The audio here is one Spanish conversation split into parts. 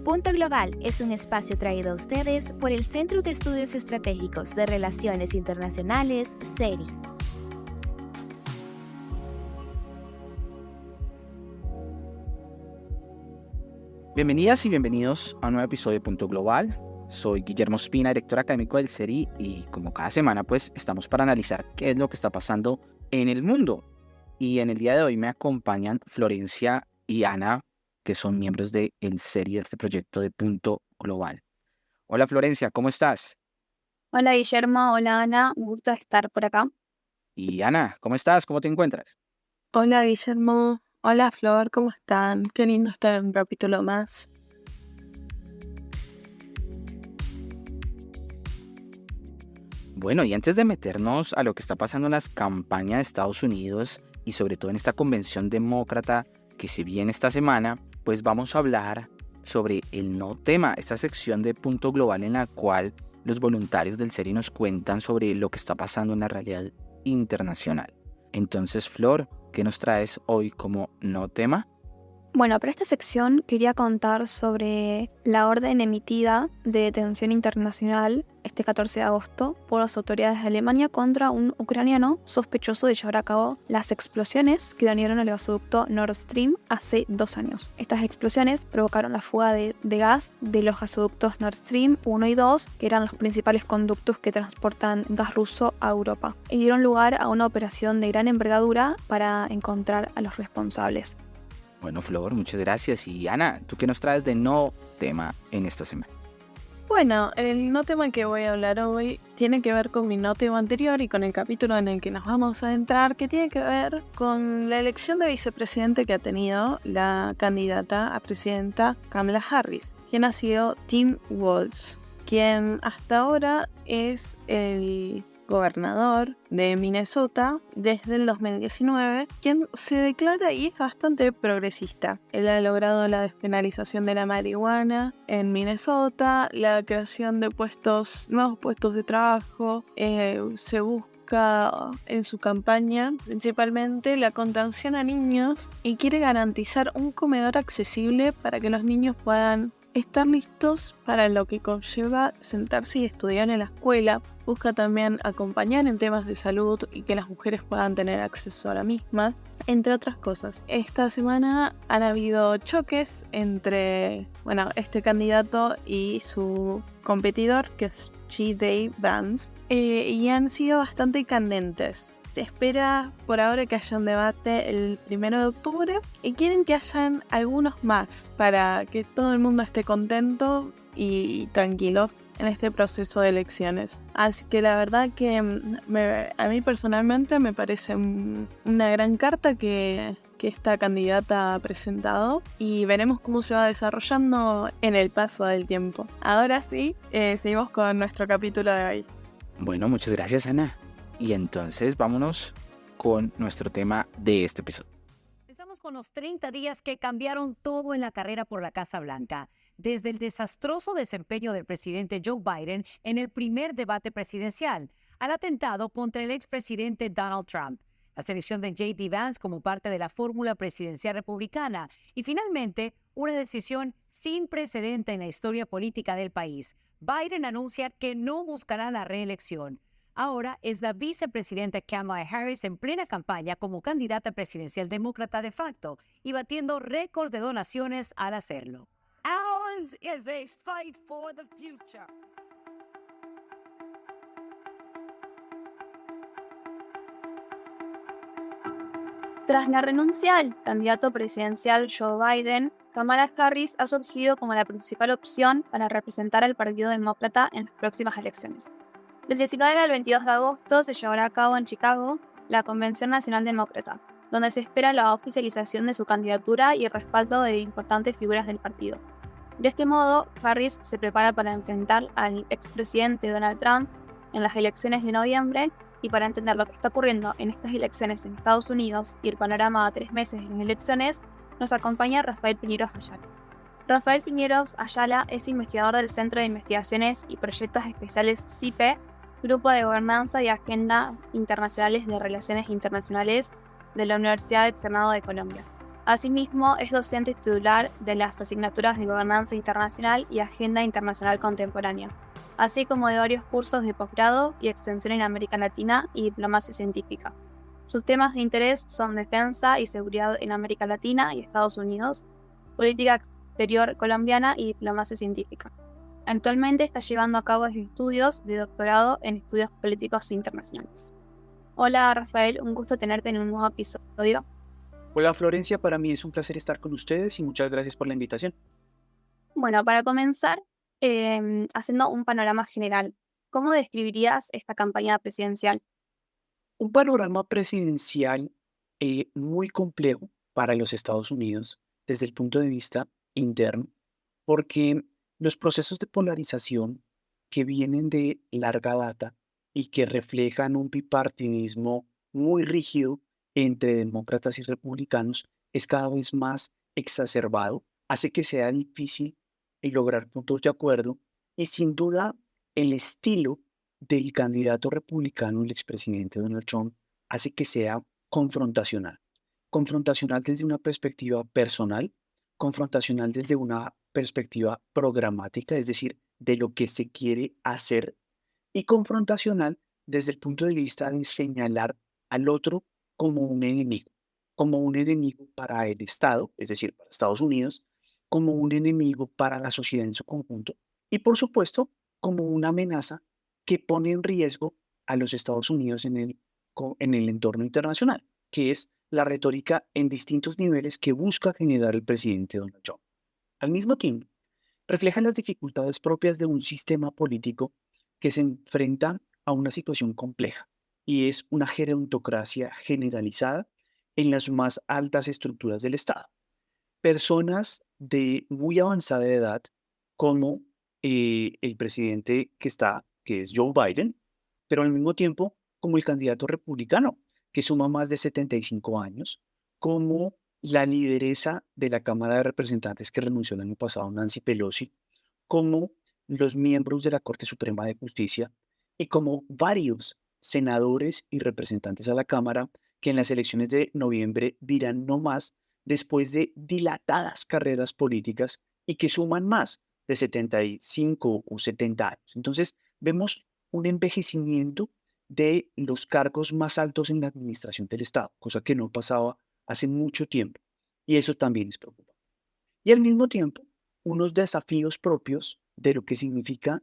Punto Global es un espacio traído a ustedes por el Centro de Estudios Estratégicos de Relaciones Internacionales, CERI. Bienvenidas y bienvenidos a un nuevo episodio de Punto Global. Soy Guillermo Espina, director académico del CERI, y como cada semana pues estamos para analizar qué es lo que está pasando en el mundo. Y en el día de hoy me acompañan Florencia y Ana, que son miembros del CERI, de este proyecto de Punto Global. Hola Florencia, ¿cómo estás? Hola Guillermo, hola Ana, un gusto estar por acá. Y Ana, ¿cómo estás? ¿Cómo te encuentras? Hola Guillermo, hola Flor, ¿cómo están? Qué lindo estar en un capítulo más. Bueno, y antes de meternos a lo que está pasando en las campañas de Estados Unidos y sobre todo en esta convención demócrata que se viene esta semana, pues vamos a hablar sobre el no tema, esta sección de Punto Global en la cual los voluntarios del CERI nos cuentan sobre lo que está pasando en la realidad internacional. Entonces, Flor, ¿qué nos traes hoy como no tema? Bueno, para esta sección quería contar sobre la orden emitida de detención internacional este 14 de agosto por las autoridades de Alemania contra un ucraniano sospechoso de llevar a cabo las explosiones que dañaron el gasoducto Nord Stream hace 2 años. Estas explosiones provocaron la fuga de gas de los gasoductos Nord Stream 1 y 2, que eran los principales conductos que transportan gas ruso a Europa, y dieron lugar a una operación de gran envergadura para encontrar a los responsables. Bueno, Flor, muchas gracias. Y Ana, ¿tú qué nos traes de no tema en esta semana? Bueno, el no tema que voy a hablar hoy tiene que ver con mi no tema anterior y con el capítulo en el que nos vamos a adentrar, que tiene que ver con la elección de vicepresidente que ha tenido la candidata a presidenta Kamala Harris, quien ha sido Tim Walz, quien hasta ahora es el gobernador de Minnesota desde el 2019, quien se declara y es bastante progresista. Él ha logrado la despenalización de la marihuana en Minnesota, la creación de nuevos puestos de trabajo, se busca en su campaña principalmente la contención a niños y quiere garantizar un comedor accesible para que los niños puedan estar listos para lo que conlleva sentarse y estudiar en la escuela. Busca también acompañar en temas de salud y que las mujeres puedan tener acceso a la misma, entre otras cosas. Esta semana han habido choques entre este candidato y su competidor, que es J.D. Vance, y han sido bastante candentes. Se espera por ahora que haya un debate el 1 de octubre y quieren que hayan algunos más para que todo el mundo esté contento y tranquilo en este proceso de elecciones. Así que la verdad que a mí personalmente me parece una gran carta que esta candidata ha presentado y veremos cómo se va desarrollando en el paso del tiempo. Ahora sí, seguimos con nuestro capítulo de hoy. Bueno, muchas gracias, Ana. Y entonces vámonos con nuestro tema de este episodio. Empezamos con los 30 días que cambiaron todo en la carrera por la Casa Blanca. Desde el desastroso desempeño del presidente Joe Biden en el primer debate presidencial, al atentado contra el expresidente Donald Trump, la selección de J.D. Vance como parte de la fórmula presidencial republicana y finalmente una decisión sin precedente en la historia política del país. Biden anuncia que no buscará la reelección. Ahora es la vicepresidenta Kamala Harris en plena campaña como candidata presidencial demócrata de facto y batiendo récords de donaciones al hacerlo. Ours is a fight for the future. Tras la renuncia del candidato presidencial Joe Biden, Kamala Harris ha surgido como la principal opción para representar al Partido Demócrata en las próximas elecciones. Del 19 al 22 de agosto se llevará a cabo en Chicago la Convención Nacional Demócrata, donde se espera la oficialización de su candidatura y el respaldo de importantes figuras del partido. De este modo, Harris se prepara para enfrentar al expresidente Donald Trump en las elecciones de noviembre, y para entender lo que está ocurriendo en estas elecciones en Estados Unidos y el panorama a 3 meses de las elecciones, nos acompaña Rafael Piñeros Ayala. Rafael Piñeros Ayala es investigador del Centro de Investigaciones y Proyectos Especiales CIPE, Grupo de Gobernanza y Agenda Internacionales de Relaciones Internacionales de la Universidad Externado de Colombia. Asimismo, es docente titular de las asignaturas de Gobernanza Internacional y Agenda Internacional Contemporánea, así como de varios cursos de posgrado y extensión en América Latina y diplomacia científica. Sus temas de interés son defensa y seguridad en América Latina y Estados Unidos, política exterior colombiana y diplomacia científica. Actualmente está llevando a cabo estudios de doctorado en estudios políticos internacionales. Hola Rafael, un gusto tenerte en un nuevo episodio. Hola Florencia, para mí es un placer estar con ustedes y muchas gracias por la invitación. Bueno, para comenzar, haciendo un panorama general, ¿cómo describirías esta campaña presidencial? Un panorama presidencial muy complejo para los Estados Unidos desde el punto de vista interno, porque los procesos de polarización que vienen de larga data y que reflejan un bipartidismo muy rígido entre demócratas y republicanos es cada vez más exacerbado, hace que sea difícil lograr puntos de acuerdo y sin duda el estilo del candidato republicano, el expresidente Donald Trump, hace que sea confrontacional. Confrontacional desde una perspectiva personal, confrontacional desde una perspectiva programática, es decir, de lo que se quiere hacer, y confrontacional desde el punto de vista de señalar al otro como un enemigo para el Estado, es decir, para Estados Unidos, como un enemigo para la sociedad en su conjunto, y por supuesto, como una amenaza que pone en riesgo a los Estados Unidos en el entorno internacional, que es la retórica en distintos niveles que busca generar el presidente Donald Trump. Al mismo tiempo, refleja las dificultades propias de un sistema político que se enfrenta a una situación compleja y es una gerontocracia generalizada en las más altas estructuras del Estado. Personas de muy avanzada edad, como el presidente que es Joe Biden, pero al mismo tiempo como el candidato republicano, que suma más de 75 años, como la lideresa de la Cámara de Representantes que renunció el año pasado, Nancy Pelosi, como los miembros de la Corte Suprema de Justicia y como varios senadores y representantes a la Cámara que en las elecciones de noviembre dirán no más después de dilatadas carreras políticas y que suman más de 75 o 70 años. Entonces, vemos un envejecimiento de los cargos más altos en la administración del Estado, cosa que no pasaba hace mucho tiempo. Y eso también es preocupante. Y al mismo tiempo, unos desafíos propios de lo que significa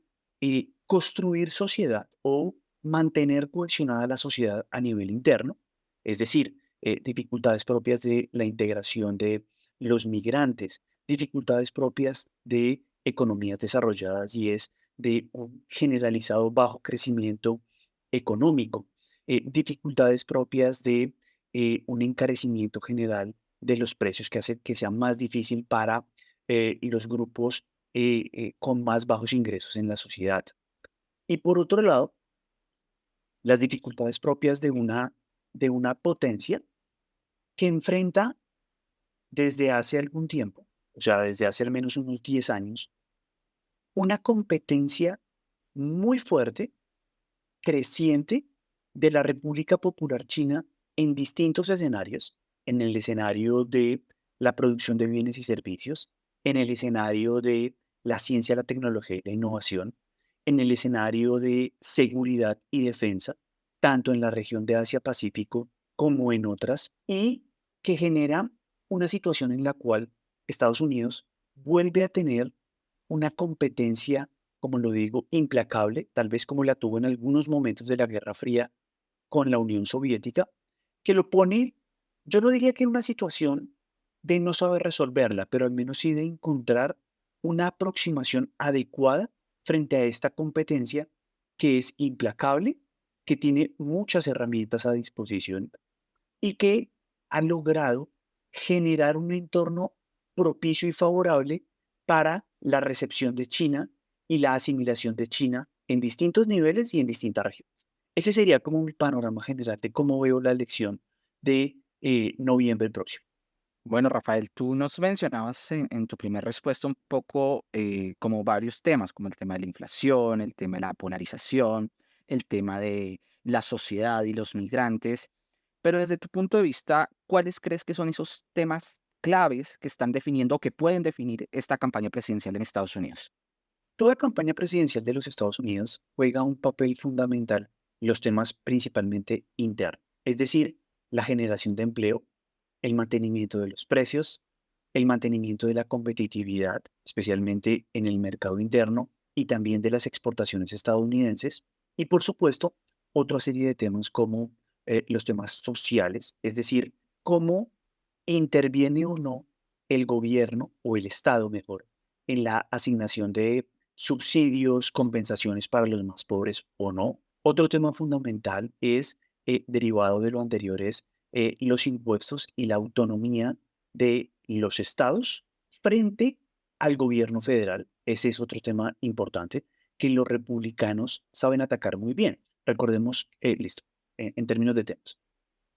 construir sociedad o mantener cohesionada la sociedad a nivel interno, es decir, dificultades propias de la integración de los migrantes, dificultades propias de economías desarrolladas y es de un generalizado bajo crecimiento económico, dificultades propias de un encarecimiento general de los precios que hace que sea más difícil para los grupos con más bajos ingresos en la sociedad. Y por otro lado, las dificultades propias de una potencia que enfrenta desde hace algún tiempo, o sea, desde hace al menos unos 10 años, una competencia muy fuerte, creciente, de la República Popular China en distintos escenarios, en el escenario de la producción de bienes y servicios, en el escenario de la ciencia, la tecnología y la innovación, en el escenario de seguridad y defensa, tanto en la región de Asia-Pacífico como en otras, y que genera una situación en la cual Estados Unidos vuelve a tener una competencia, como lo digo, implacable, tal vez como la tuvo en algunos momentos de la Guerra Fría con la Unión Soviética, que lo pone, yo no diría que en una situación de no saber resolverla, pero al menos sí de encontrar una aproximación adecuada frente a esta competencia que es implacable, que tiene muchas herramientas a disposición y que ha logrado generar un entorno propicio y favorable para la recepción de China y la asimilación de China en distintos niveles y en distintas regiones. Ese sería como mi panorama general de cómo veo la elección de noviembre próximo. Bueno, Rafael, tú nos mencionabas en tu primera respuesta un poco como varios temas, como el tema de la inflación, el tema de la polarización, el tema de la sociedad y los migrantes, pero desde tu punto de vista, ¿cuáles crees que son esos temas claves que están definiendo o que pueden definir esta campaña presidencial en Estados Unidos? Toda campaña presidencial de los Estados Unidos juega un papel fundamental en los temas principalmente internos, es decir, la generación de empleo, el mantenimiento de los precios, el mantenimiento de la competitividad, especialmente en el mercado interno y también de las exportaciones estadounidenses, y por supuesto, otra serie de temas como los temas sociales, es decir, cómo interviene o no el gobierno o el Estado, mejor, en la asignación de subsidios, compensaciones para los más pobres o no. Otro tema fundamental es, derivado de lo anterior, es los impuestos y la autonomía de los estados frente al gobierno federal. Ese es otro tema importante que los republicanos saben atacar muy bien. Recordemos, listo, en términos de temas.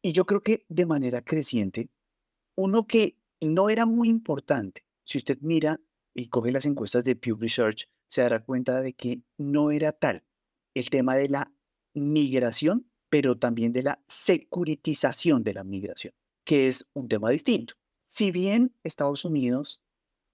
Y yo creo que de manera creciente, uno que no era muy importante, si usted mira y coge las encuestas de Pew Research, se dará cuenta de que no era tal el tema de la migración, pero también de la securitización de la migración, que es un tema distinto. Si bien Estados Unidos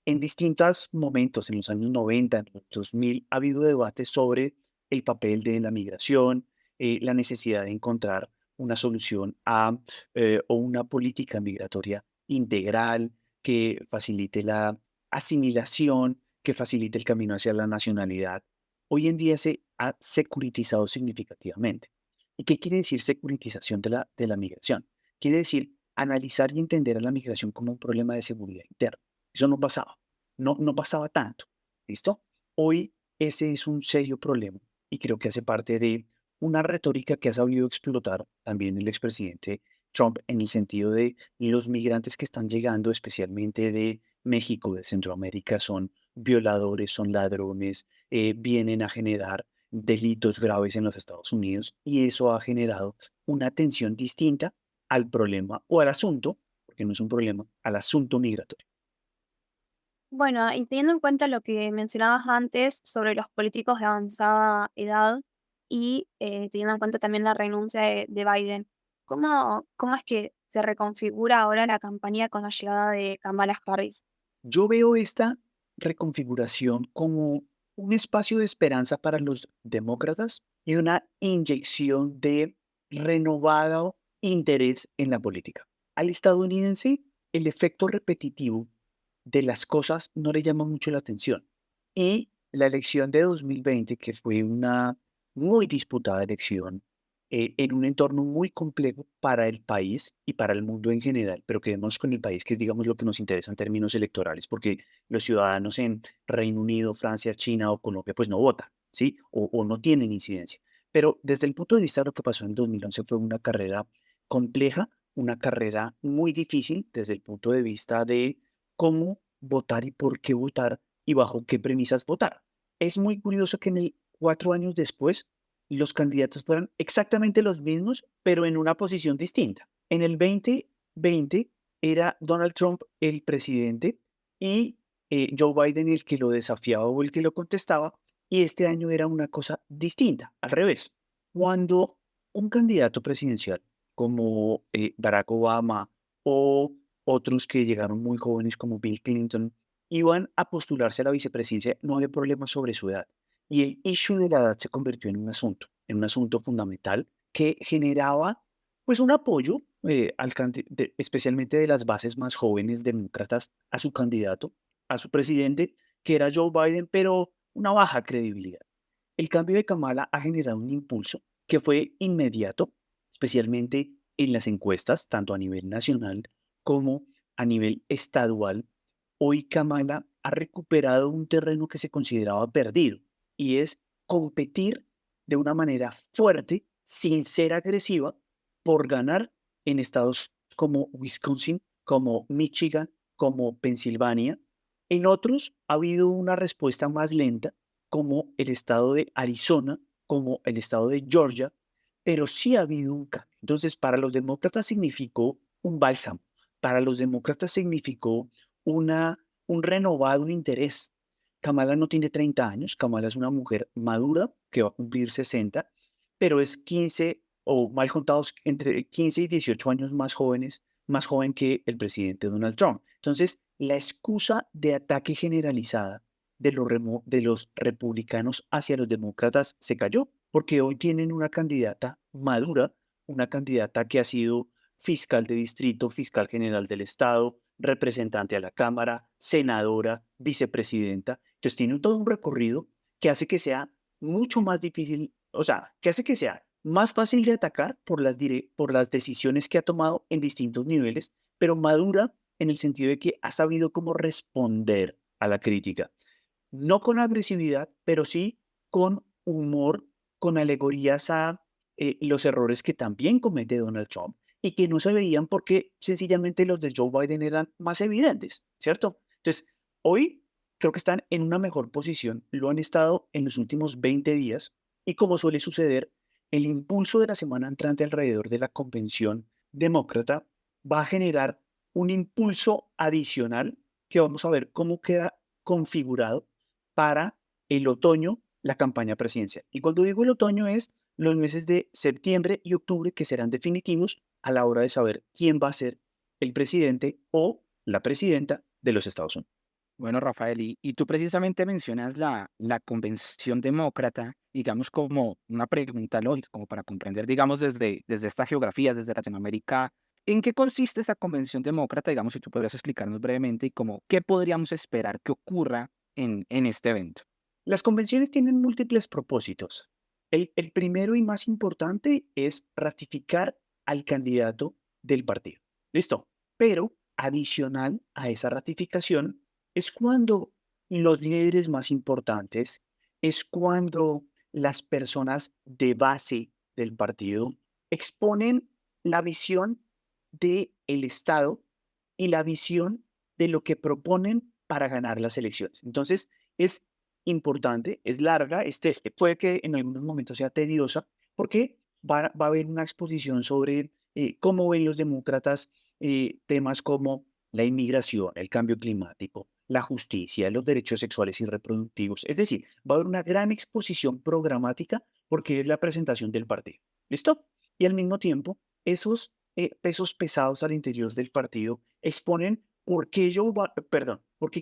en distintos momentos, en los años 90, en los 2000, ha habido debates sobre el papel de la migración, la necesidad de encontrar una solución o una política migratoria integral que facilite la asimilación, que facilite el camino hacia la nacionalidad. Hoy en día se ha securitizado significativamente. ¿Y qué quiere decir securitización de la migración? Quiere decir analizar y entender a la migración como un problema de seguridad interna. Eso no pasaba, no pasaba tanto, ¿listo? Hoy ese es un serio problema y creo que hace parte de una retórica que ha sabido explotar también el expresidente Trump en el sentido de los migrantes que están llegando, especialmente de México, de Centroamérica, son violadores, son ladrones, vienen a generar delitos graves en los Estados Unidos y eso ha generado una atención distinta al problema o al asunto, porque no es un problema, al asunto migratorio. Bueno, y teniendo en cuenta lo que mencionabas antes sobre los políticos de avanzada edad y teniendo en cuenta también la renuncia de Biden, ¿cómo es que se reconfigura ahora la campaña con la llegada de Kamala Harris? Yo veo esta reconfiguración como un espacio de esperanza para los demócratas y una inyección de renovado interés en la política. Al estadounidense, el efecto repetitivo de las cosas no le llama mucho la atención. Y la elección de 2020, que fue una muy disputada elección, en un entorno muy complejo para el país y para el mundo en general, pero quedemos con el país, que es, digamos, lo que nos interesa en términos electorales, porque los ciudadanos en Reino Unido, Francia, China o Colombia, pues no votan, ¿sí? O no tienen incidencia. Pero desde el punto de vista de lo que pasó en 2011 fue una carrera compleja, una carrera muy difícil desde el punto de vista de cómo votar y por qué votar y bajo qué premisas votar. Es muy curioso que 4 años después los candidatos fueran exactamente los mismos, pero en una posición distinta. En el 2020 era Donald Trump el presidente y Joe Biden el que lo desafiaba o el que lo contestaba, y este año era una cosa distinta, al revés. Cuando un candidato presidencial como Barack Obama o otros que llegaron muy jóvenes como Bill Clinton iban a postularse a la vicepresidencia, no había problema sobre su edad. Y el issue de la edad se convirtió en un asunto fundamental que generaba pues un apoyo especialmente de las bases más jóvenes demócratas a su candidato, a su presidente, que era Joe Biden, pero una baja credibilidad. El cambio de Kamala ha generado un impulso que fue inmediato, especialmente en las encuestas, tanto a nivel nacional como a nivel estadual. Hoy Kamala ha recuperado un terreno que se consideraba perdido y es competir de una manera fuerte, sin ser agresiva, por ganar en estados como Wisconsin, como Michigan, como Pensilvania. En otros ha habido una respuesta más lenta, como el estado de Arizona, como el estado de Georgia, pero sí ha habido un cambio. Entonces, para los demócratas significó un bálsamo, para los demócratas significó un renovado interés. Kamala no tiene 30 años, Kamala es una mujer madura que va a cumplir 60, pero es 15 o mal contados entre 15 y 18 años más jóvenes más joven que el presidente Donald Trump. Entonces, la excusa de ataque generalizada de los republicanos hacia los demócratas se cayó, porque hoy tienen una candidata madura, una candidata que ha sido fiscal de distrito, fiscal general del estado, representante a la Cámara, senadora, vicepresidenta. Entonces tiene todo un recorrido que hace que sea mucho más difícil, o sea, que hace que sea más fácil de atacar por las decisiones que ha tomado en distintos niveles, pero madura en el sentido de que ha sabido cómo responder a la crítica. No con agresividad, pero sí con humor, con alegorías a los errores que también comete Donald Trump y que no se veían porque sencillamente los de Joe Biden eran más evidentes, ¿cierto? Entonces, hoy creo que están en una mejor posición, lo han estado en los últimos 20 días y como suele suceder, el impulso de la semana entrante alrededor de la convención demócrata va a generar un impulso adicional que vamos a ver cómo queda configurado para el otoño, la campaña presidencial. Y cuando digo el otoño es los meses de septiembre y octubre que serán definitivos a la hora de saber quién va a ser el presidente o la presidenta de los Estados Unidos. Bueno, Rafael, y tú precisamente mencionas la convención demócrata, digamos, como una pregunta lógica, como para comprender, digamos, desde esta geografía, desde Latinoamérica, ¿en qué consiste esa convención demócrata? Digamos, si tú podrías explicarnos brevemente y como qué podríamos esperar que ocurra en este evento. Las convenciones tienen múltiples propósitos. El primero y más importante es ratificar al candidato del partido. ¿Listo? Pero adicional a esa ratificación es cuando los líderes más importantes, es cuando las personas de base del partido exponen la visión del Estado y la visión de lo que proponen para ganar las elecciones. Entonces, es importante, es larga, puede que en algunos momentos sea tediosa, porque va a haber una exposición sobre cómo ven los demócratas temas como la inmigración, el cambio climático, la justicia, los derechos sexuales y reproductivos. Es decir, va a haber una gran exposición programática porque es la presentación del partido. ¿Listo? Y al mismo tiempo, esos pesos pesados al interior del partido exponen por qué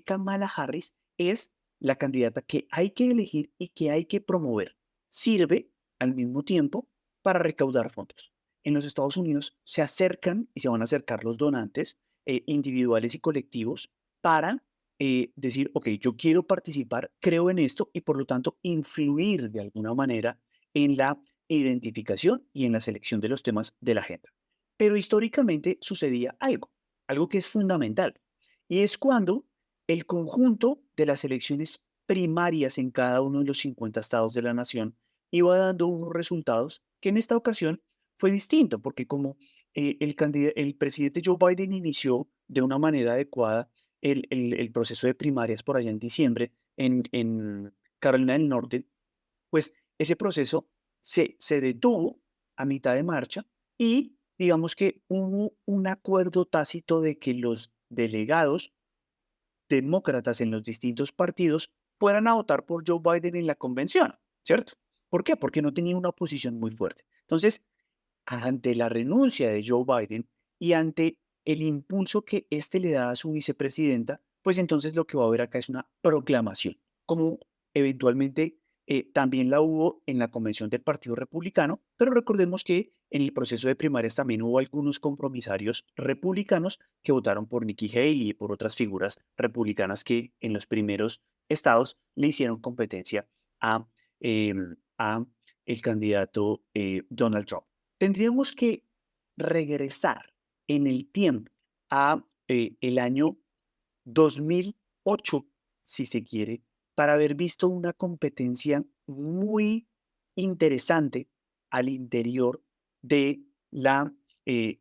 Kamala Harris es la candidata que hay que elegir y que hay que promover. Sirve al mismo tiempo para recaudar fondos. En los Estados Unidos se acercan y se van a acercar los donantes individuales y colectivos para decir, ok, yo quiero participar, creo en esto y por lo tanto influir de alguna manera en la identificación y en la selección de los temas de la agenda. Pero históricamente sucedía algo que es fundamental, y es cuando el conjunto de las elecciones primarias en cada uno de los 50 estados de la nación iba dando unos resultados que en esta ocasión fue distinto, porque como el presidente Joe Biden inició de una manera adecuada el proceso de primarias por allá en diciembre en Carolina del Norte, pues ese proceso se detuvo a mitad de marcha y digamos que hubo un acuerdo tácito de que los delegados demócratas en los distintos partidos fueran a votar por Joe Biden en la convención, ¿cierto? ¿Por qué? Porque no tenía una oposición muy fuerte. Entonces, ante la renuncia de Joe Biden y ante el impulso que éste le da a su vicepresidenta, pues entonces lo que va a haber acá es una proclamación, como eventualmente también la hubo en la convención del Partido Republicano, pero recordemos que en el proceso de primarias también hubo algunos compromisarios republicanos que votaron por Nikki Haley y por otras figuras republicanas que en los primeros estados le hicieron competencia a, a el candidato Donald Trump. Tendríamos que regresar en el tiempo a el año 2008, si se quiere, para haber visto una competencia muy interesante al interior de la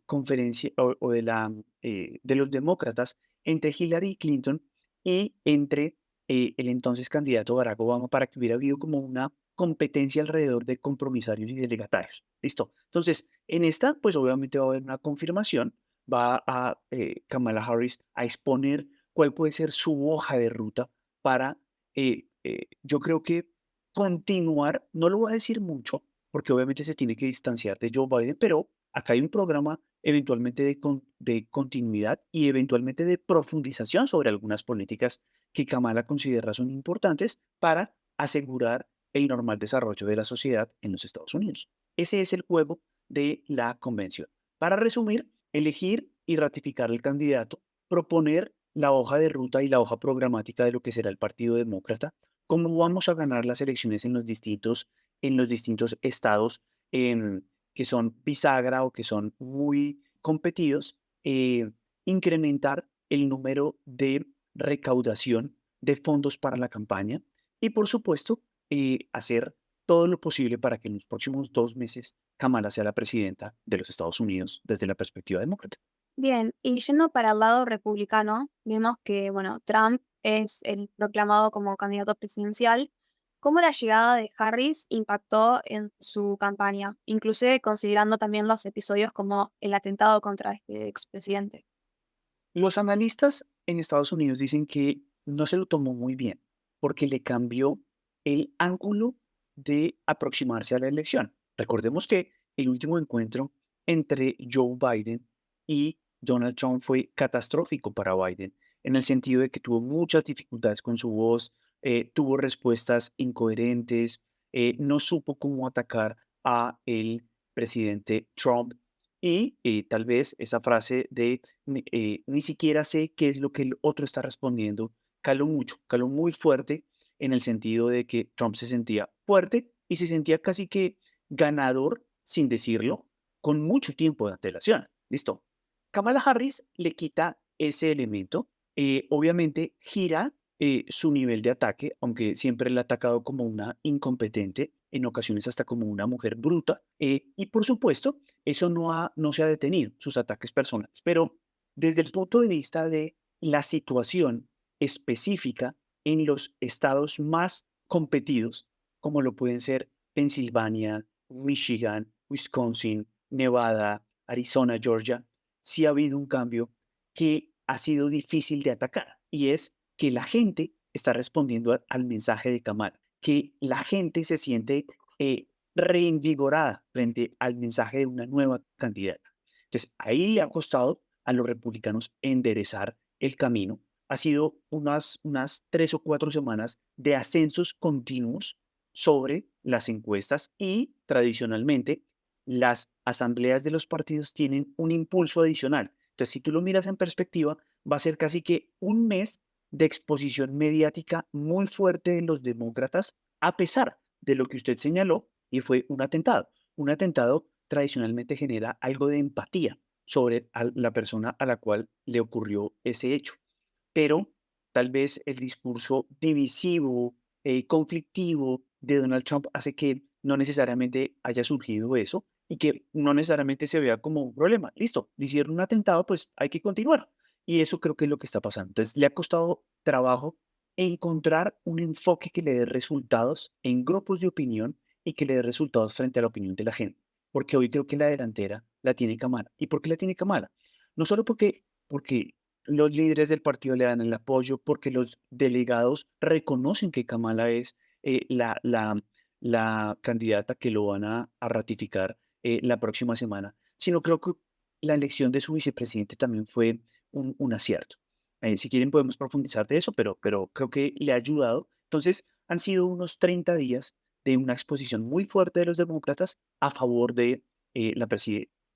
conferencia o de los demócratas entre Hillary Clinton y entre el entonces candidato Barack Obama para que hubiera habido como una competencia alrededor de compromisarios y delegatarios. Listo. Entonces, en esta, pues obviamente va a haber una confirmación, va a Kamala Harris a exponer cuál puede ser su hoja de ruta para, yo creo que continuar, no lo voy a decir mucho, porque obviamente se tiene que distanciar de Joe Biden, pero acá hay un programa eventualmente de continuidad y eventualmente de profundización sobre algunas políticas que Kamala considera son importantes para asegurar el normal desarrollo de la sociedad en los Estados Unidos. Ese es el juego de la convención. Para resumir, elegir y ratificar al candidato, proponer la hoja de ruta y la hoja programática de lo que será el Partido Demócrata, cómo vamos a ganar las elecciones en los distintos estados que son bisagra o que son muy competidos, incrementar el número de recaudación de fondos para la campaña y, por supuesto, hacer todo lo posible para que en los próximos 2 meses Kamala sea la presidenta de los Estados Unidos desde la perspectiva demócrata. Bien, y yendo para el lado republicano, vemos que, bueno, Trump es el proclamado como candidato presidencial. ¿Cómo la llegada de Harris impactó en su campaña, inclusive considerando también los episodios como el atentado contra este expresidente? Los analistas en Estados Unidos dicen que no se lo tomó muy bien porque le cambió el ángulo de aproximarse a la elección. Recordemos que el último encuentro entre Joe Biden y Donald Trump fue catastrófico para Biden, en el sentido de que tuvo muchas dificultades con su voz, tuvo respuestas incoherentes, no supo cómo atacar a el presidente Trump y tal vez esa frase de ni siquiera sé qué es lo que el otro está respondiendo, caló mucho, caló muy fuerte en el sentido de que Trump se sentía fuerte y se sentía casi que ganador sin decirlo, con mucho tiempo de antelación. Listo. Kamala Harris le quita ese elemento, obviamente gira su nivel de ataque, aunque siempre la ha atacado como una incompetente, en ocasiones hasta como una mujer bruta, y por supuesto, eso no se ha detenido, sus ataques personales, pero desde el punto de vista de la situación específica en los estados más competidos, como lo pueden ser Pensilvania, Michigan, Wisconsin, Nevada, Arizona, Georgia, sí ha habido un cambio que ha sido difícil de atacar y es que la gente está respondiendo al mensaje de Kamala, que la gente se siente reinvigorada frente al mensaje de una nueva candidata. Entonces, ahí le ha costado a los republicanos enderezar el camino. Ha sido unas 3 o 4 semanas de ascensos continuos sobre las encuestas y tradicionalmente las asambleas de los partidos tienen un impulso adicional. Entonces, si tú lo miras en perspectiva, va a ser casi que un mes de exposición mediática muy fuerte de los demócratas, a pesar de lo que usted señaló, y fue un atentado. Un atentado tradicionalmente genera algo de empatía sobre la persona a la cual le ocurrió ese hecho. Pero tal vez el discurso divisivo, conflictivo de Donald Trump hace que no necesariamente haya surgido eso y que no necesariamente se vea como un problema. Listo, le hicieron un atentado, pues hay que continuar. Y eso creo que es lo que está pasando. Entonces, le ha costado trabajo encontrar un enfoque que le dé resultados en grupos de opinión y que le dé resultados frente a la opinión de la gente. Porque hoy creo que la delantera la tiene Kamala. ¿Y por qué la tiene Kamala? No solo porque los líderes del partido le dan el apoyo, porque los delegados reconocen que Kamala es la candidata que lo van a ratificar la próxima semana, sino creo que la elección de su vicepresidente también fue un acierto. Si quieren podemos profundizar de eso, pero creo que le ha ayudado. Entonces, han sido unos 30 días de una exposición muy fuerte de los demócratas a favor de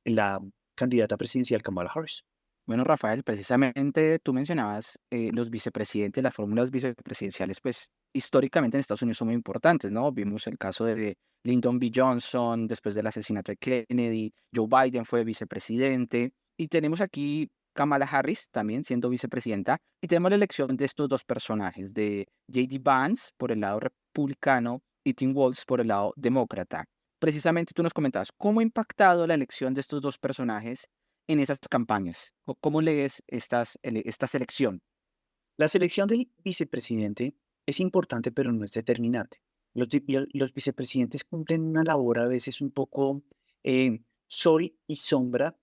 la candidata presidencial Kamala Harris. Bueno, Rafael, precisamente tú mencionabas los vicepresidentes, las fórmulas vicepresidenciales, pues históricamente en Estados Unidos son muy importantes, ¿no? Vimos el caso de Lyndon B. Johnson después del asesinato de Kennedy, Joe Biden fue vicepresidente y tenemos aquí Kamala Harris también siendo vicepresidenta y tenemos la elección de estos dos personajes, de J.D. Vance por el lado republicano y Tim Walz por el lado demócrata. Precisamente tú nos comentabas cómo ha impactado la elección de estos dos personajes en esas campañas. ¿Cómo lees esta selección? La selección del vicepresidente es importante, pero no es determinante. Los vicepresidentes cumplen una labor a veces un poco sol y sombra,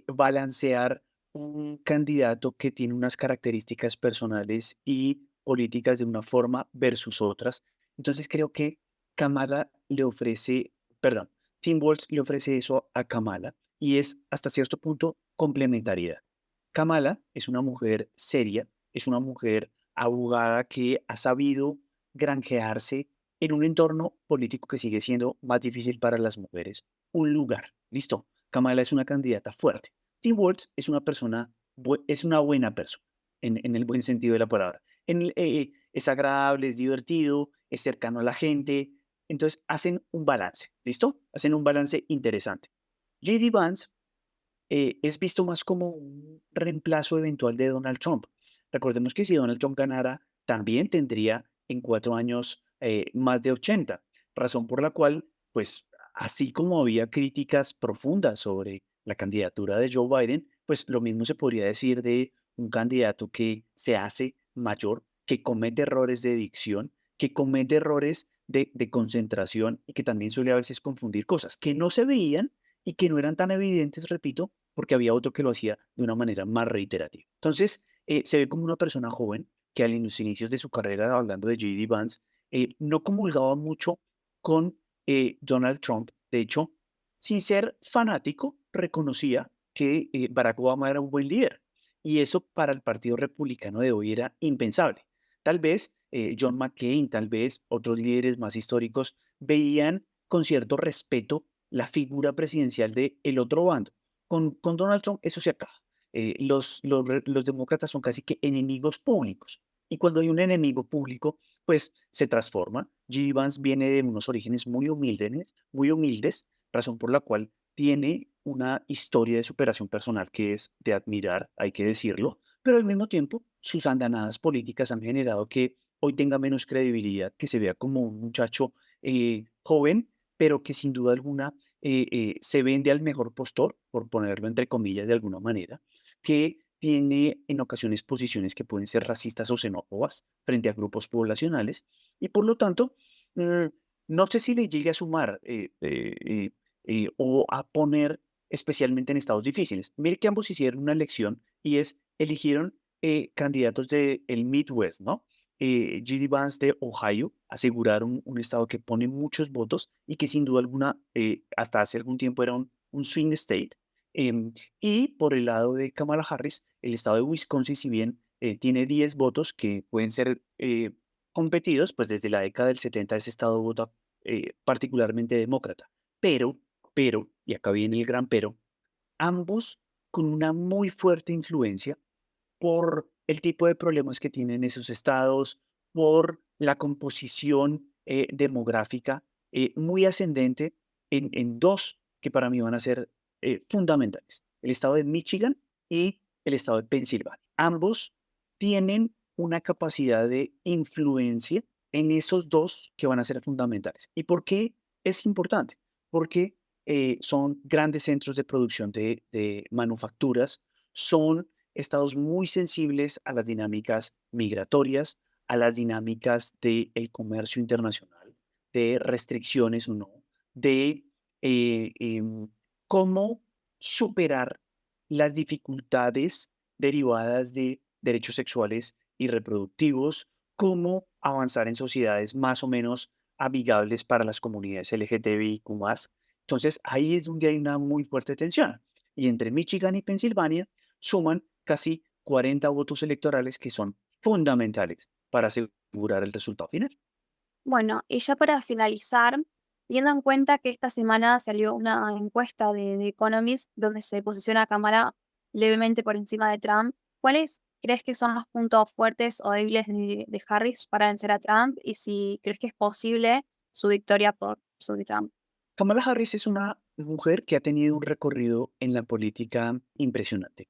balancear un candidato que tiene unas características personales y políticas de una forma versus otras. Entonces creo que Kamala le ofrece, perdón, Tim Walz le ofrece eso a Kamala y es hasta cierto punto complementariedad. Kamala es una mujer seria, es una mujer abogada que ha sabido granjearse en un entorno político que sigue siendo más difícil para las mujeres. Un lugar, listo. Kamala es una candidata fuerte. Tim Walz es una persona, es una buena persona, en el buen sentido de la palabra. Es agradable, es divertido, es cercano a la gente. Entonces hacen un balance, ¿listo? Hacen un balance interesante. J.D. Vance es visto más como un reemplazo eventual de Donald Trump. Recordemos que si Donald Trump ganara, también tendría en 4 años más de 80, razón por la cual, pues, así como había críticas profundas sobre la candidatura de Joe Biden, pues lo mismo se podría decir de un candidato que se hace mayor, que comete errores de dicción, que comete errores de concentración y que también suele a veces confundir cosas que no se veían y que no eran tan evidentes, repito, porque había otro que lo hacía de una manera más reiterativa. Entonces, se ve como una persona joven que a los inicios de su carrera, hablando de J.D. Vance, no comulgaba mucho con Donald Trump. De hecho, sin ser fanático, reconocía que Barack Obama era un buen líder. Y eso para el Partido Republicano de hoy era impensable. Tal vez John McCain, tal vez otros líderes más históricos veían con cierto respeto la figura presidencial del otro bando. Con Donald Trump eso se acaba. Los demócratas son casi que enemigos públicos. Y cuando hay un enemigo público, pues se transforma. G. Vance viene de unos orígenes muy humildes, razón por la cual tiene una historia de superación personal que es de admirar, hay que decirlo, pero al mismo tiempo sus andanadas políticas han generado que hoy tenga menos credibilidad, que se vea como un muchacho joven, pero que sin duda alguna se vende al mejor postor, por ponerlo entre comillas de alguna manera, que tiene en ocasiones posiciones que pueden ser racistas o xenófobas frente a grupos poblacionales y por lo tanto, mm, no sé si le llegue a sumar o a poner especialmente en estados difíciles. Mire que ambos hicieron una elección y eligieron candidatos del Midwest, ¿no? J.D. Vance de Ohio aseguraron un estado que pone muchos votos y que sin duda alguna hasta hace algún tiempo era un swing state. Y por el lado de Kamala Harris, el estado de Wisconsin, si bien tiene 10 votos que pueden ser competidos, pues desde la década del 70 ese estado vota particularmente demócrata. Pero, y acá viene el gran pero, ambos con una muy fuerte influencia por el tipo de problemas que tienen esos estados, por la composición demográfica muy ascendente en dos que para mí van a ser fundamentales, el estado de Michigan y el estado de Pensilvania. Ambos tienen una capacidad de influencia en esos dos que van a ser fundamentales. ¿Y por qué es importante? Porque son grandes centros de producción de manufacturas, son estados muy sensibles a las dinámicas migratorias, a las dinámicas del comercio internacional, de restricciones o no, de cómo superar las dificultades derivadas de derechos sexuales y reproductivos, cómo avanzar en sociedades más o menos amigables para las comunidades LGTBIQ+. Entonces, ahí es donde hay una muy fuerte tensión. Y entre Michigan y Pensilvania suman casi 40 votos electorales que son fundamentales para asegurar el resultado final. Bueno, y ya para finalizar, teniendo en cuenta que esta semana salió una encuesta de Economist donde se posiciona a Kamala levemente por encima de Trump, ¿cuáles crees que son los puntos fuertes o débiles de Harris para vencer a Trump? Y si crees que es posible su victoria sobre Trump. Kamala Harris es una mujer que ha tenido un recorrido en la política impresionante.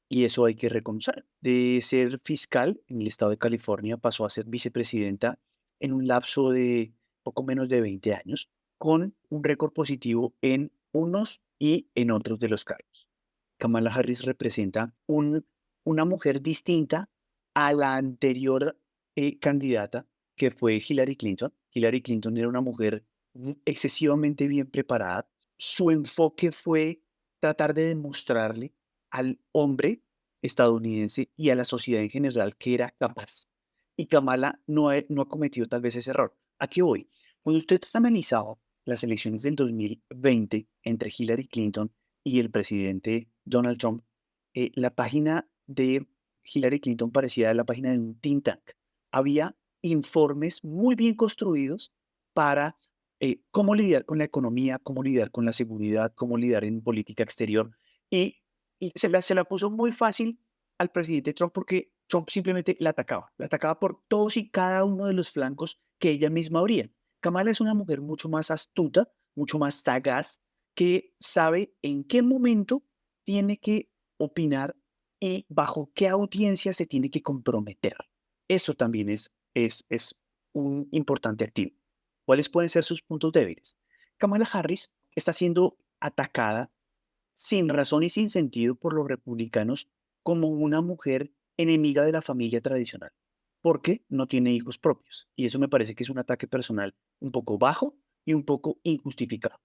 Y eso hay que reconocer. De ser fiscal en el estado de California pasó a ser vicepresidenta en un lapso de poco menos de 20 años, con un récord positivo en unos y en otros de los cargos. Kamala Harris representa una mujer distinta a la anterior candidata que fue Hillary Clinton. Hillary Clinton era una mujer excesivamente bien preparada. Su enfoque fue tratar de demostrarle al hombre estadounidense y a la sociedad en general que era capaz. Y Kamala no ha cometido tal vez ese error. ¿A qué voy? Cuando usted ha analizado las elecciones del 2020 entre Hillary Clinton y el presidente Donald Trump, la página de Hillary Clinton parecía la página de un think tank. Había informes muy bien construidos para cómo lidiar con la economía, cómo lidiar con la seguridad, cómo lidiar en política exterior. Y se la puso muy fácil al presidente Trump porque Trump simplemente la atacaba por todos y cada uno de los flancos que ella misma abría. Kamala es una mujer mucho más astuta, mucho más sagaz, que sabe en qué momento tiene que opinar y bajo qué audiencia se tiene que comprometer. Eso también es un importante activo. ¿Cuáles pueden ser sus puntos débiles? Kamala Harris está siendo atacada sin razón y sin sentido por los republicanos como una mujer enemiga de la familia tradicional, porque no tiene hijos propios. Y eso me parece que es un ataque personal un poco bajo y un poco injustificado.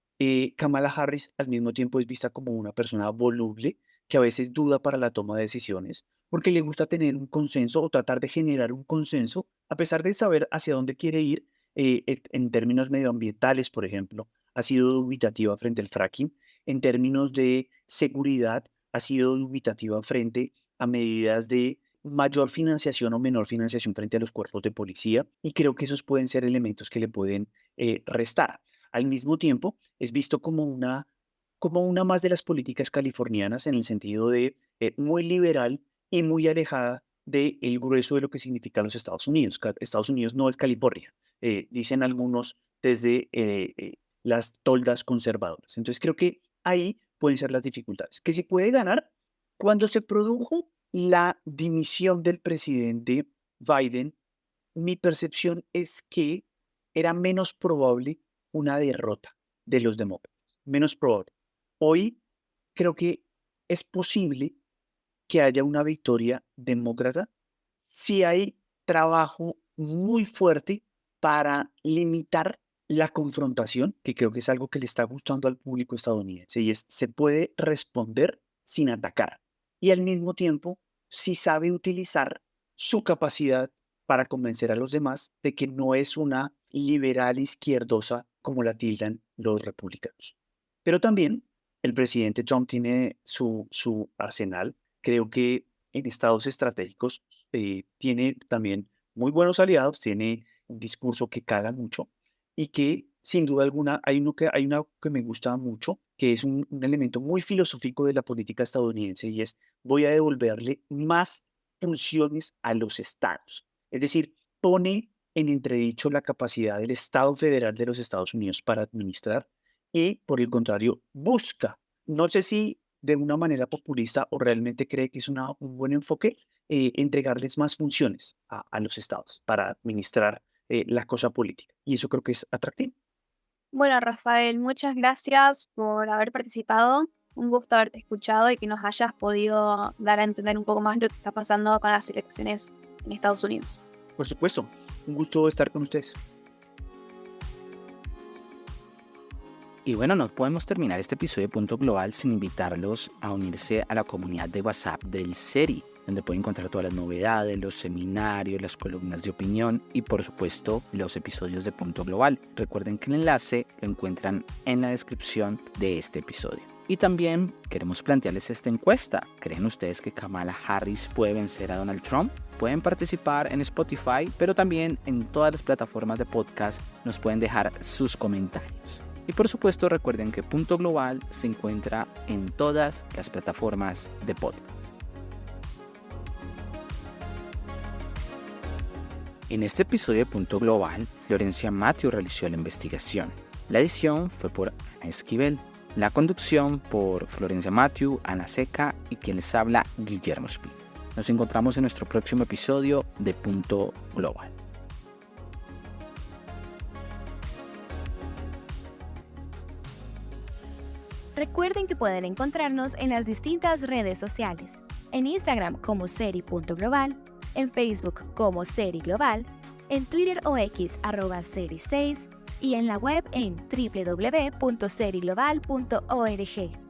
Kamala Harris al mismo tiempo es vista como una persona voluble que a veces duda para la toma de decisiones, porque le gusta tener un consenso o tratar de generar un consenso, a pesar de saber hacia dónde quiere ir en términos medioambientales, por ejemplo. Ha sido dubitativa frente al fracking. En términos de seguridad, ha sido dubitativa frente a medidas de mayor financiación o menor financiación frente a los cuerpos de policía, y creo que esos pueden ser elementos que le pueden restar. Al mismo tiempo, es visto como una más de las políticas californianas en el sentido de muy liberal y muy alejada del grueso de lo que significa los Estados Unidos. Estados Unidos no es California, dicen algunos desde las toldas conservadoras. Entonces creo que ahí pueden ser las dificultades. Que se puede ganar cuando se produjo la dimisión del presidente Biden. Mi percepción es que era menos probable una derrota de los demócratas, menos probable. Hoy creo que es posible que haya una victoria demócrata si hay trabajo muy fuerte para limitar la confrontación, que creo que es algo que le está gustando al público estadounidense, y se puede responder sin atacar. Y al mismo tiempo, si sabe utilizar su capacidad para convencer a los demás de que no es una liberal izquierdosa como la tildan los republicanos. Pero también el presidente Trump tiene su arsenal. Creo que en estados estratégicos tiene también muy buenos aliados, tiene un discurso que caga mucho y que sin duda alguna hay una que me gusta mucho, que es un elemento muy filosófico de la política estadounidense, y es: voy a devolverle más funciones a los estados. Es decir, pone en entredicho la capacidad del Estado federal de los Estados Unidos para administrar y, por el contrario, busca, no sé si de una manera populista o realmente cree que es un buen enfoque, entregarles más funciones a los estados para administrar la cosa política. Y eso creo que es atractivo. Bueno, Rafael, muchas gracias por haber participado. Un gusto haberte escuchado y que nos hayas podido dar a entender un poco más lo que está pasando con las elecciones en Estados Unidos. Por supuesto, un gusto estar con ustedes. Y bueno, no podemos terminar este episodio de Punto Global sin invitarlos a unirse a la comunidad de WhatsApp del CERI, donde pueden encontrar todas las novedades, los seminarios, las columnas de opinión y por supuesto los episodios de Punto Global. Recuerden que el enlace lo encuentran en la descripción de este episodio. Y también queremos plantearles esta encuesta. ¿Creen ustedes que Kamala Harris puede vencer a Donald Trump? Pueden participar en Spotify, pero también en todas las plataformas de podcast nos pueden dejar sus comentarios. Y por supuesto recuerden que Punto Global se encuentra en todas las plataformas de podcast. En este episodio de Punto Global, Florencia Mathieu realizó la investigación. La edición fue por Ana Esquivel. La conducción por Florencia Mathieu, Ana Seca y quien les habla, Guillermo Espino. Nos encontramos en nuestro próximo episodio de Punto Global. Recuerden que pueden encontrarnos en las distintas redes sociales. En Instagram como seri.global, en Facebook como Seri Global, en Twitter o X @seri6 y en la web en www.seriglobal.org.